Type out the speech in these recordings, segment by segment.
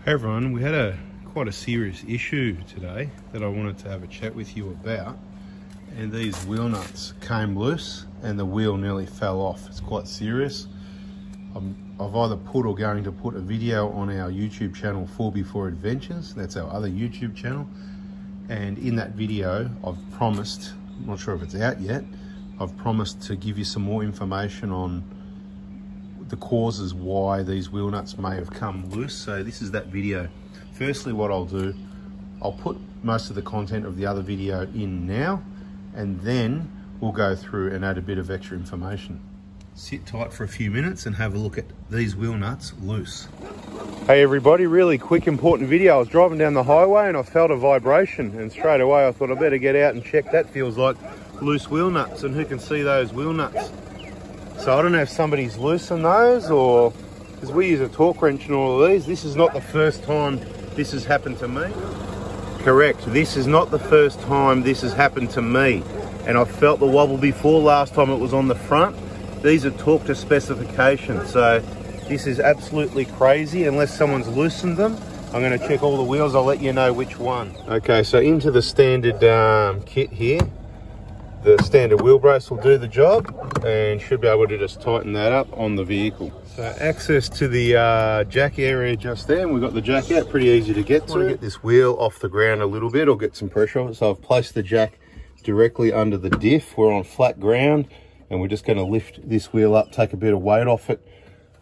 Hey everyone, we had quite a serious issue today that I wanted to have a chat with you about, and these wheel nuts came loose and the wheel nearly fell off. It's quite serious. I've either put or going to put a video on our YouTube channel, 4x4 Adventures. That's our other YouTube channel, and in that video I've promised, I'm not sure if it's out yet, I've promised to give you some more information on the causes why these wheel nuts may have come loose. So this is that video. Firstly, what I'll do, I'll put most of the content of the other video in now, and then we'll go through and add a bit of extra information. Sit tight for a few minutes and have a look at these wheel nuts loose. Hey everybody, really quick important video. I was driving down the highway and I felt a vibration, and straight away I thought I better get out and check. That feels like loose wheel nuts, and who can see those wheel nuts? So I don't know if somebody's loosened those, or because we use a torque wrench in all of these. This is not the first time this has happened to me. Correct, this is not the first time this has happened to me. And I felt the wobble before. Last time it was on the front. These are torque to specification, so this is absolutely crazy. Unless someone's loosened them, I'm going to check all the wheels. I'll let you know which one. Okay, so into the standard kit here. The standard wheel brace will do the job and should be able to just tighten that up on the vehicle. So access to the jack area just there, and we've got the jack out, pretty easy to get to. I want to get this wheel off the ground a little bit or get some pressure on it. So I've placed the jack directly under the diff. We're on flat ground and we're just going to lift this wheel up, take a bit of weight off it.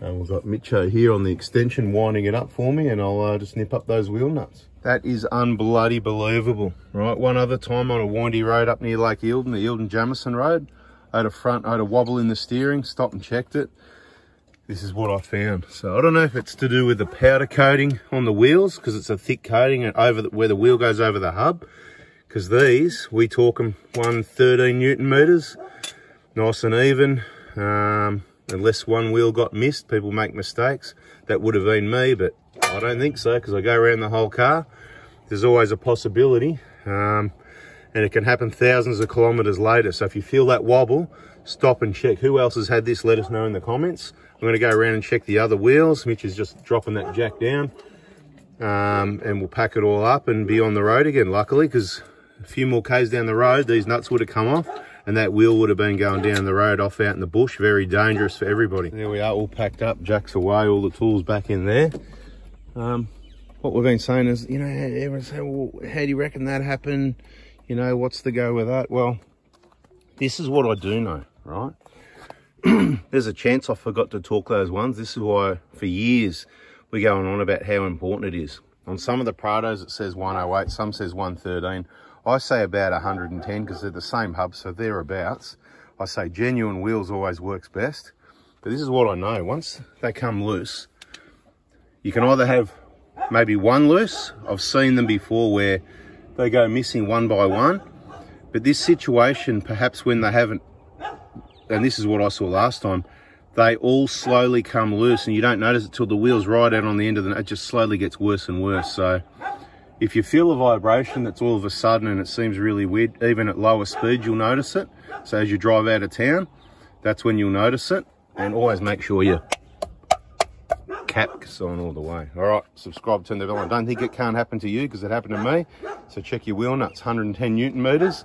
And we've got Mitcho here on the extension winding it up for me, and I'll just nip up those wheel nuts. That is unbloody believable, right? One other time on a windy road up near Lake Eildon, the Eildon-Jamison Road, I had a wobble in the steering, stopped and checked it. This is what I found. So I don't know if it's to do with the powder coating on the wheels, because it's a thick coating over where the wheel goes over the hub. Because these, we torque them 113 Newton meters, nice and even. Unless one wheel got missed, people make mistakes. That would have been me, but I don't think so, because I go around the whole car. There's always a possibility, and it can happen thousands of kilometers later. So if you feel that wobble, stop and check. Who else has had this? Let us know in the comments. I'm going to go around and check the other wheels. Mitch is just dropping that jack down, and we'll pack it all up and be on the road again, luckily, because a few more k's down the road, these nuts would have come off, and that wheel would have been going down the road off out in the bush. Very dangerous for everybody. There we are, all packed up, jack's away, all the tools back in there. What we've been saying is, you know, everyone's saying, well, how do you reckon that happened? You know, what's the go with that? Well, this is what I do know, right? There's a chance I forgot to torque those ones. This is why for years we're going on about how important it is. On some of the Prados it says 108, some says 113. I say about 110 because they're the same hub, so thereabouts. I say genuine wheels always works best. But this is what I know. Once they come loose, you can either have maybe one loose. I've seen them before where they go missing one by one. But this situation, perhaps when they haven't, and this is what I saw last time, they all slowly come loose and you don't notice it till the wheel's right out on the end of it just slowly gets worse and worse. So if you feel a vibration that's all of a sudden and it seems really weird, even at lower speed, you'll notice it. So as you drive out of town, that's when you'll notice it. And always make sure you cap's on all the way. All right, subscribe, turn the bell on. Don't think it can't happen to you, because it happened to me. So check your wheel nuts, 110 Newton meters.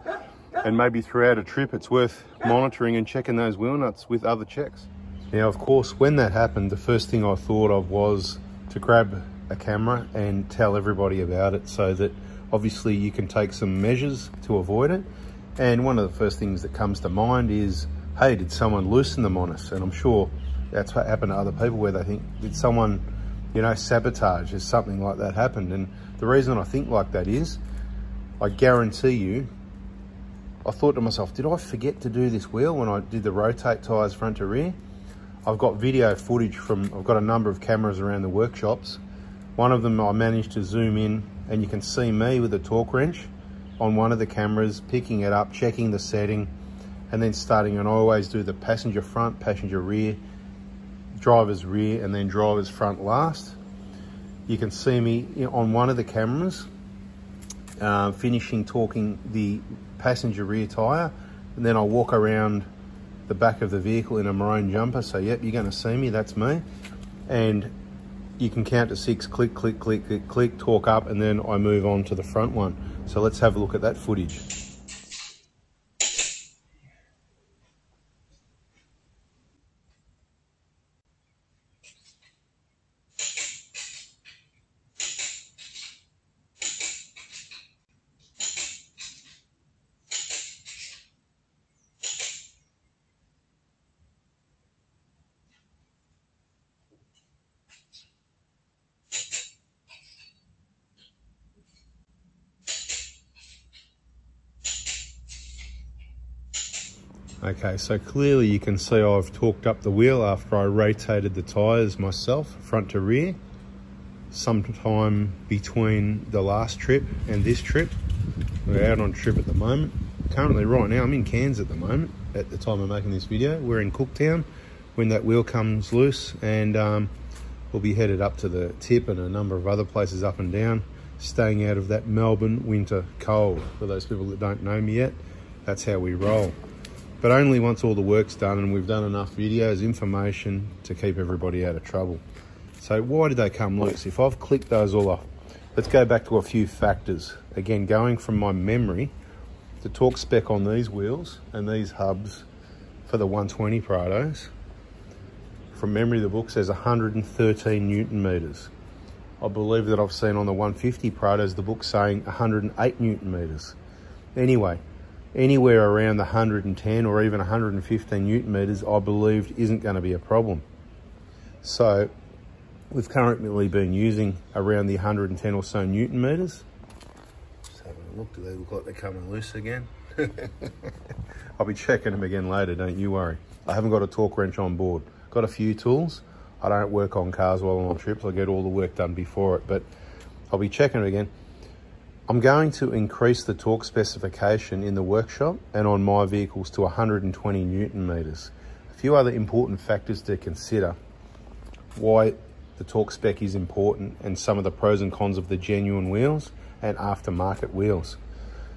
And maybe throughout a trip, it's worth monitoring and checking those wheel nuts with other checks. Now, of course, when that happened, the first thing I thought of was to grab a camera and tell everybody about it, so that obviously you can take some measures to avoid it. And one of the first things that comes to mind is, hey, did someone loosen them on us? And I'm sure that's what happened to other people, where they think, did someone, you know, sabotage? Has something like that happened? And the reason I think like that is, I guarantee you, I thought to myself, did I forget to do this wheel when I did the rotate tyres front to rear? I've got video footage from, I've got a number of cameras around the workshops. One of them I managed to zoom in, and you can see me with a torque wrench on one of the cameras, picking it up, checking the setting, and then starting. And I always do the passenger front, passenger rear, driver's rear, and then driver's front last. You can see me on one of the cameras finishing torquing the passenger rear tyre, and then I'll walk around the back of the vehicle in a maroon jumper. So yep, you're going to see me, that's me. And you can count to 6, click, click, click, click, click, torque up, and then I move on to the front one. So let's have a look at that footage. Okay, so clearly you can see I've torqued up the wheel after I rotated the tyres myself, front to rear, sometime between the last trip and this trip. We're out on trip at the moment. Currently, right now, I'm in Cairns at the moment, at the time of making this video. We're in Cooktown when that wheel comes loose, and we'll be headed up to the tip and a number of other places up and down, staying out of that Melbourne winter cold. For those people that don't know me yet, that's how we roll. But only once all the work's done and we've done enough videos, information to keep everybody out of trouble. So why did they come loose? If I've clicked those all off, let's go back to a few factors. Again, going from my memory, the torque spec on these wheels and these hubs for the 120 Prados, from memory the book says 113 Newton meters. I believe that I've seen on the 150 Prados the book saying 108 Newton meters. Anyway, anywhere around the 110 or even 115 Newton meters, I believed isn't going to be a problem. So we've currently been using around the 110 or so Newton meters. Just having a look, do they look like they're coming loose again? I'll be checking them again later, don't you worry. I haven't got a torque wrench on board. Got a few tools. I don't work on cars while I'm on trips. I get all the work done before it, but I'll be checking it again. I'm going to increase the torque specification in the workshop and on my vehicles to 120 Newton meters. A few other important factors to consider why the torque spec is important and some of the pros and cons of the genuine wheels and aftermarket wheels.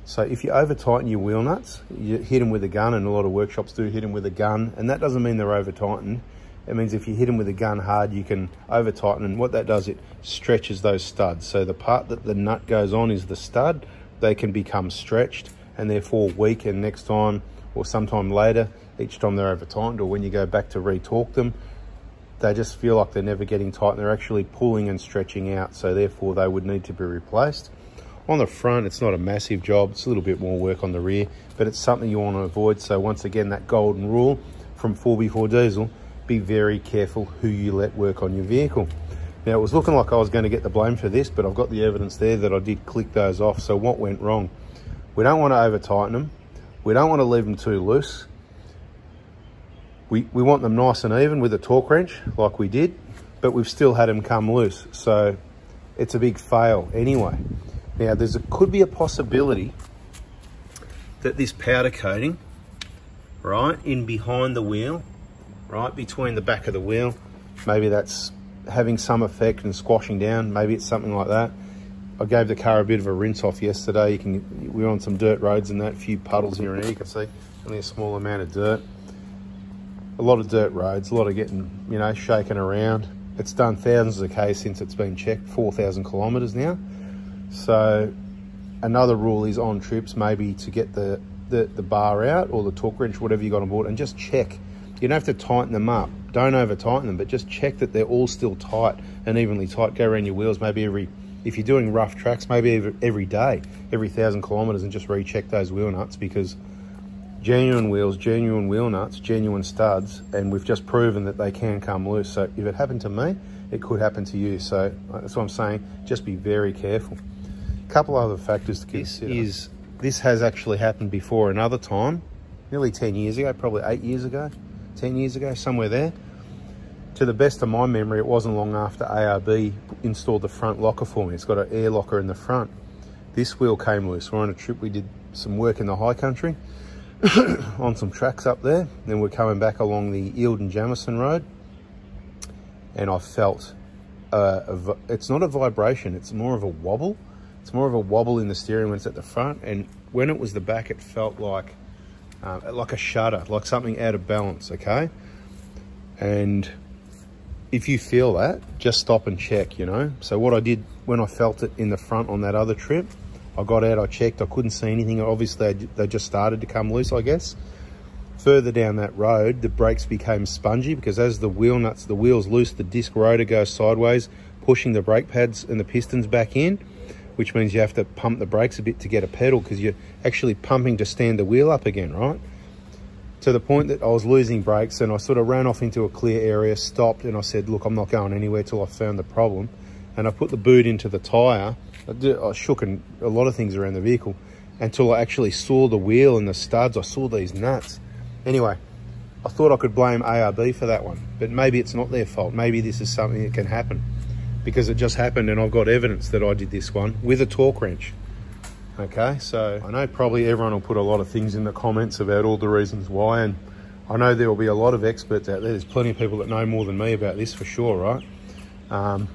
So if you over tighten your wheel nuts, you hit them with a gun, and a lot of workshops do hit them with a gun, and that doesn't mean they're over tightened. It means if you hit them with a gun hard, you can over tighten, and what that does, it stretches those studs. So the part that the nut goes on is the stud. They can become stretched and therefore weak, and next time or sometime later, each time they're over tightened or when you go back to re-torque them, they just feel like they're never getting tight and they're actually pulling and stretching out. So therefore they would need to be replaced. On the front, it's not a massive job. It's a little bit more work on the rear, but it's something you want to avoid. So once again, that golden rule from 4x4 Diesel, be very careful who you let work on your vehicle. Now, it was looking like I was going to get the blame for this, but I've got the evidence there that I did click those off. So what went wrong? We don't want to over tighten them. We don't want to leave them too loose. We want them nice and even with a torque wrench like we did, but we've still had them come loose. So it's a big fail anyway. Now, could be a possibility that this powder coating, right, in behind the wheel, right between the back of the wheel, maybe that's having some effect and squashing down. Maybe it's something like that. I gave the car a bit of a rinse off yesterday. We're on some dirt roads and that, a few puddles here and there. You can see only a small amount of dirt. A lot of dirt roads, a lot of getting, you know, shaken around. It's done thousands of Ks since it's been checked, 4,000 kilometers now. So another rule is on trips, maybe to get the bar out or the torque wrench, whatever you got on board, and just check. You don't have to tighten them up. Don't over tighten them, but just check that they're all still tight and evenly tight. Go around your wheels maybe if you're doing rough tracks, maybe every day, every 1,000 kilometers, and just recheck those wheel nuts, because genuine wheels, genuine wheel nuts, genuine studs, and we've just proven that they can come loose. So if it happened to me, it could happen to you. So that's what I'm saying, just be very careful. A couple other factors to consider. This has actually happened before another time, nearly 10 years ago, probably 8 years ago, 10 years ago, somewhere there. To the best of my memory, it wasn't long after ARB installed the front locker for me. It's got an air locker in the front. This wheel came loose. We're on a trip, we did some work in the high country on some tracks up there. Then we're coming back along the Eildon Jamison Road, and I felt, it's not a vibration, it's more of a wobble. It's more of a wobble in the steering when it's at the front, and when it was the back, it felt like a shudder, like something out of balance, okay? And if you feel that, just stop and check, you know. So what I did when I felt it in the front on that other trip, I got out, I checked, I couldn't see anything. Obviously they just started to come loose, I guess. Further down that road, the brakes became spongy because as the wheels loose, the disc rotor goes sideways, pushing the brake pads and the pistons back in, which means you have to pump the brakes a bit to get a pedal because you're actually pumping to stand the wheel up again, right? To the point that I was losing brakes, and I sort of ran off into a clear area, stopped, and I said, look, I'm not going anywhere till I found the problem. And I put the boot into the tyre. I shook a lot of things around the vehicle until I actually saw the wheel and the studs. I saw these nuts. Anyway, I thought I could blame ARB for that one, but maybe it's not their fault. Maybe this is something that can happen because it just happened, and I've got evidence that I did this one with a torque wrench. Okay, so I know probably everyone will put a lot of things in the comments about all the reasons why, and I know there will be a lot of experts out there. There's plenty of people that know more than me about this for sure, right?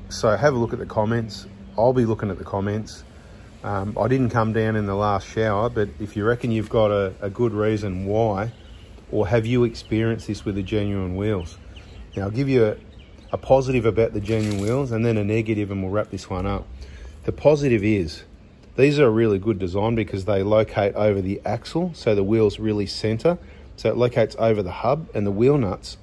So have a look at the comments. I'll be looking at the comments. I didn't come down in the last shower, but if you reckon you've got a good reason why, or have you experienced this with the genuine wheels? Now I'll give you a positive about the genuine wheels and then a negative, and we'll wrap this one up. The positive is, these are a really good design because they locate over the axle, so the wheels really center. So it locates over the hub and the wheel nuts,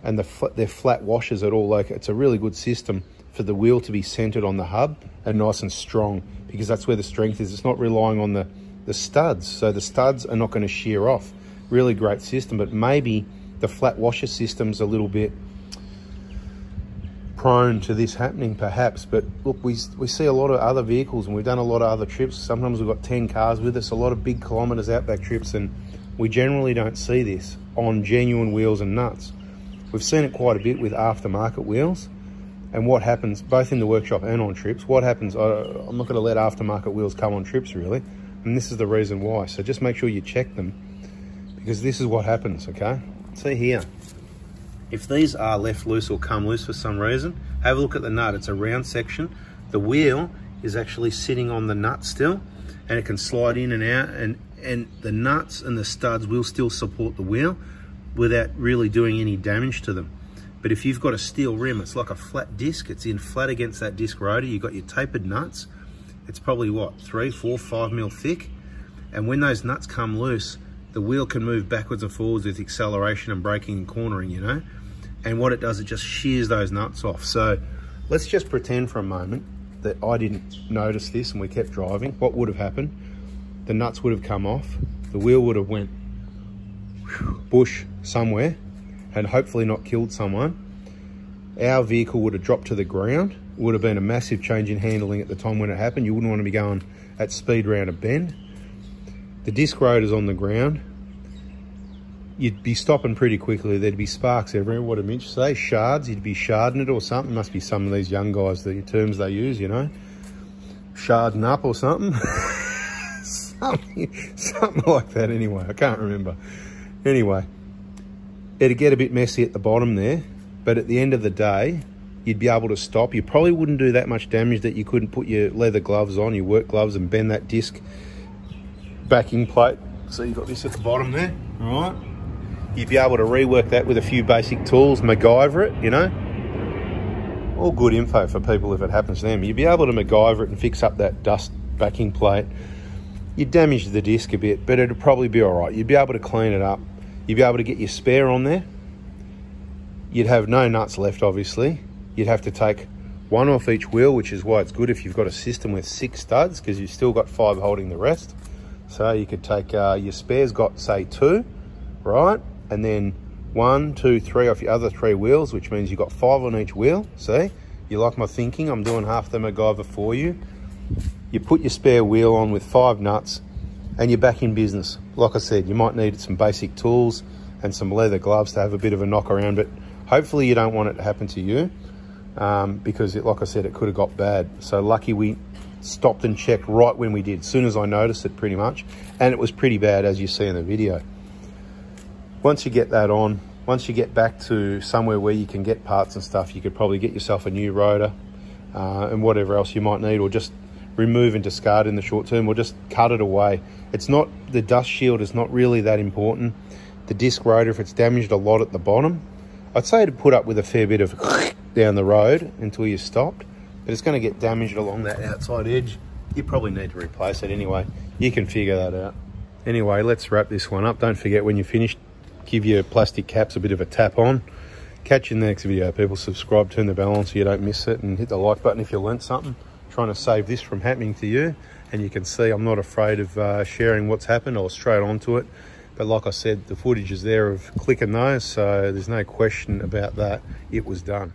and they're flat washers at all locate. It's a really good system for the wheel to be centered on the hub and nice and strong, because that's where the strength is. It's not relying on the studs. So the studs are not going to shear off. Really great system, but maybe the flat washer system's a little bit prone to this happening perhaps. But look, we see a lot of other vehicles, and we've done a lot of other trips. Sometimes we've got 10 cars with us, a lot of big kilometers outback trips, and we generally don't see this on genuine wheels and nuts. We've seen it quite a bit with aftermarket wheels. And what happens, both in the workshop and on trips, what happens, I'm not going to let aftermarket wheels come on trips really, and this is the reason why. So just make sure you check them, because this is what happens, okay? See here, if these are left loose or come loose for some reason, have a look at the nut. It's a round section. The wheel is actually sitting on the nut still, and it can slide in and out, and the nuts and the studs will still support the wheel without really doing any damage to them. But if you've got a steel rim, it's like a flat disc, it's in flat against that disc rotor, you've got your tapered nuts, it's probably what, 3, 4, 5 mil thick, and when those nuts come loose, the wheel can move backwards and forwards with acceleration and braking and cornering, you know, and what it does, it just shears those nuts off. So let's just pretend for a moment that I didn't notice this and we kept driving. What would have happened? The nuts would have come off, the wheel would have went bush somewhere, and hopefully not killed someone. Our vehicle would have dropped to the ground. It would have been a massive change in handling at the time when it happened. You wouldn't want to be going at speed round a bend. The disc rotor's on the ground. You'd be stopping pretty quickly. There'd be sparks everywhere. What did Mitch say? Shards, you'd be sharding it or something. Must be some of these young guys, the terms they use, you know. Sharding up or something. something like that anyway. I can't remember. Anyway. It'd get a bit messy at the bottom there, but at the end of the day, you'd be able to stop. You probably wouldn't do that much damage that you couldn't put your leather gloves on, your work gloves, and bend that disc backing plate. So you've got this at the bottom there, all right? You'd be able to rework that with a few basic tools, MacGyver it, you know? All good info for people if it happens to them. You'd be able to MacGyver it and fix up that dust backing plate. You'd damage the disc a bit, but it'd probably be all right. You'd be able to clean it up. You'd be able to get your spare on there. You'd have no nuts left, obviously. You'd have to take one off each wheel, which is why it's good if you've got a system with 6 studs, because you've still got 5 holding the rest. So you could take your spares, got say 2, right? And then 1, 2, 3 off your other 3 wheels, which means you've got 5 on each wheel. See, you like my thinking? I'm doing half the MacGyver for you. You put your spare wheel on with 5 nuts, and you're back in business. Like I said, you might need some basic tools and some leather gloves to have a bit of a knock around, but hopefully you don't want it to happen to you, because like I said, it could have got bad. So lucky we stopped and checked right when we did, as soon as I noticed it pretty much, and it was pretty bad as you see in the video. Once you get that on, once you get back to somewhere where you can get parts and stuff, you could probably get yourself a new rotor and whatever else you might need, or just remove and discard in the short term, or just cut it away. It's not, the dust shield is not really that important. The disc rotor, if it's damaged a lot at the bottom, I'd say to put up with a fair bit of down the road until you stopped, but it's going to get damaged along that outside edge. You probably need to replace it anyway. You can figure that out. Anyway, let's wrap this one up. Don't forget, when you're finished, give your plastic caps a bit of a tap on. Catch you in the next video, people. Subscribe, turn the bell on so you don't miss it, and hit the like button if you learnt something. Trying to save this from happening to you. And you can see I'm not afraid of sharing what's happened. I was straight onto it. But like I said, the footage is there of clicking those, so there's no question about that. It was done.